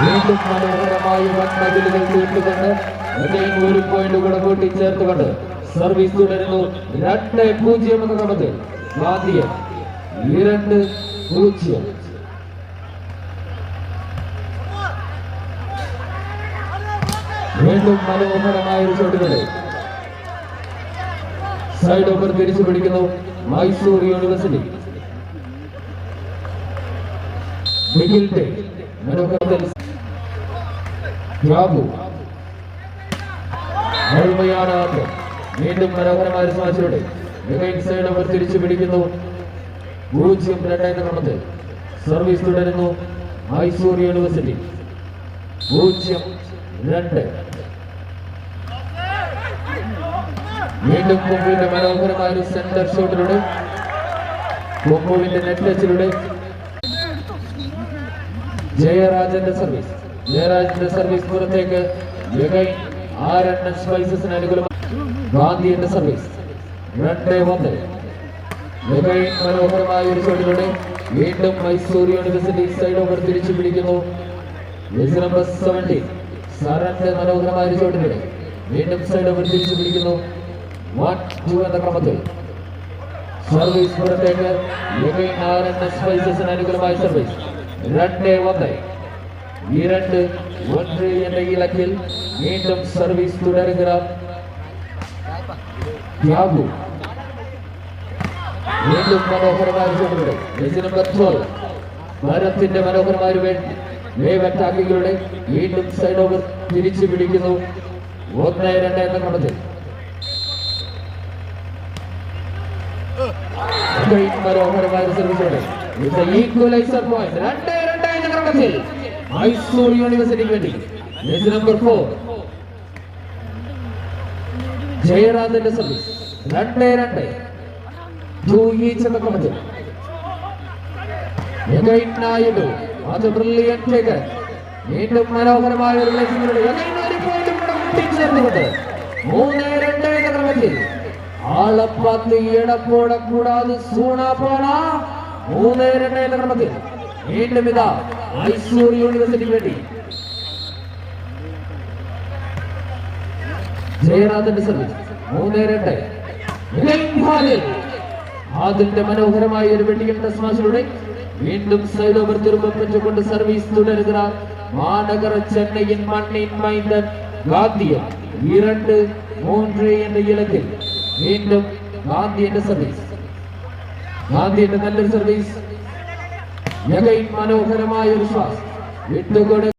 വീണ്ടും മനോഹരമായ മതിലുകൾ തീർത്തുകൊണ്ട് ഒരു പോയിന്റ് കൂടെ കൂട്ടിച്ചേർത്തുകൊണ്ട് സർവീസ് തുടരുന്നു. 2-0 എന്ന ക്രമത്തിൽ ഗാന്ധിയൻ 2-0. വീണ്ടും മനോഹരമായ ഒരു ഷോട്ടുകൾ സൈഡ് ഓവർ തിരിച്ചു പിടിക്കുന്നു മൈസൂർ യൂണിവേഴ്സിറ്റി. വീണ്ടും മനോഹരമായ സ്മാഷിലൂടെ സൈഡ് ഓവർ തിരിച്ചു പിടിക്കുന്നു 0-2 എന്ന ക്രമത്തിൽ സർവീസ് തുടരുന്നു മൈസൂർ യൂണിവേഴ്സിറ്റി 0-2. വീണ്ടും കൊമ്പുവിന്റെ മനോഹരമായ ഒരു സെന്റർ ഷോട്ടിലൂടെ കൊമ്പുവിന്റെ നെറ്റ് ടച്ചിലൂടെ ജയരാജന്റെ സർവീസ് പുറത്തേക്ക് സ്പൈസസിന് അനുകൂലമായി ഗാന്ധിയുടെ സർവീസ് 2-1. മനോഹരമായ ഒരു ഷോട്ടിലൂടെ വീണ്ടും മൈസൂർ യൂണിവേഴ്സിറ്റി സൈഡ് ഓവർ തിരിച്ചു പിടിക്കുന്നു. നമ്പർ 17 സരന്റെ മനോഹരമായ ഒരു ഷോട്ടിലൂടെ വീണ്ടും സൈഡ് ഓവർ തിരിച്ചു പിടിക്കുന്നു 1-2 എന്ന ക്രമത്തിൽ സർവീസ് പുറത്തേക്ക് സ്പൈസസിന് അനുകൂലമായ സർവീസ് 2-1. 2-1 എന്ന ഇലക്കിൽ വീണ്ടും സർവീസ് തുടരുക ത്യാഗു. വീണ്ടും മനോഹരമായ ഷോട്ടുകളുടെ നമ്പർ 12 ഭാരത്തിന്റെ മനോഹരമായ വേവ് അറ്റാക്കുകളുടെ വീണ്ടും സൈഡ് ഓവർ തിരിച്ചു പിടിക്കുന്നു 1-2 എന്ന ക്രമത്തിൽ മനോഹരമായ സർവീസോടെ ഈക്വലൈസർ പോയിന്റ് 2-2 എന്ന ക്രമത്തിൽ മൈസൂർ യൂണിവേഴ്സിറ്റിക്ക് വേണ്ടി നമ്പർ 4 ജയരാജന്റെ സർവീസ് 2-2. 2 each എന്ന ക്രമത്തിൽ അത് ബ്രില്ലിയന്റ് ടേക്കർ. വീണ്ടും മനോഹരമായ ഒരു പ്ലേസിംഗിലൂടെ കൂട്ടിച്ചേർന്നുകൊണ്ട് 3-2 എന്ന ക്രമത്തിൽ ആളപ്പാത്തി എടപ്പോട കൂടാതെ സൂണാപ്പാണ 3-2 എന്ന ക്രമത്തിൽ വീണ്ടും ഇതാ മൈസൂർ യൂണിവേഴ്സിറ്റിക്ക് വേണ്ടി ജയരാജന്റെ സർവീസ് 3-2. അതിന്റെ മനോഹരമായ ഒരു വെട്ടിക്കൽ സ്മാഷിലൂടെ വീണ്ടും സൈഡ് ഓവർ തിരുമ്പപ്പെട്ടുകൊണ്ട് സർവീസ് തുടരുക മാനഗർ ചെന്നൈയിൻ മണ്ണിൻ മൈന്ദൻ ഗാന്ധിയൻ 2-3 എന്ന ഇലക്കിൽ വീണ്ടും ഗാന്ധിയുടെ സർവീസ്. ഗാന്ധിയുടെ നല്ലൊരു സർവീസ് മനോഹരമായ ഒരു ശ്വാസം വിട്ടുകൊടുക്കുക.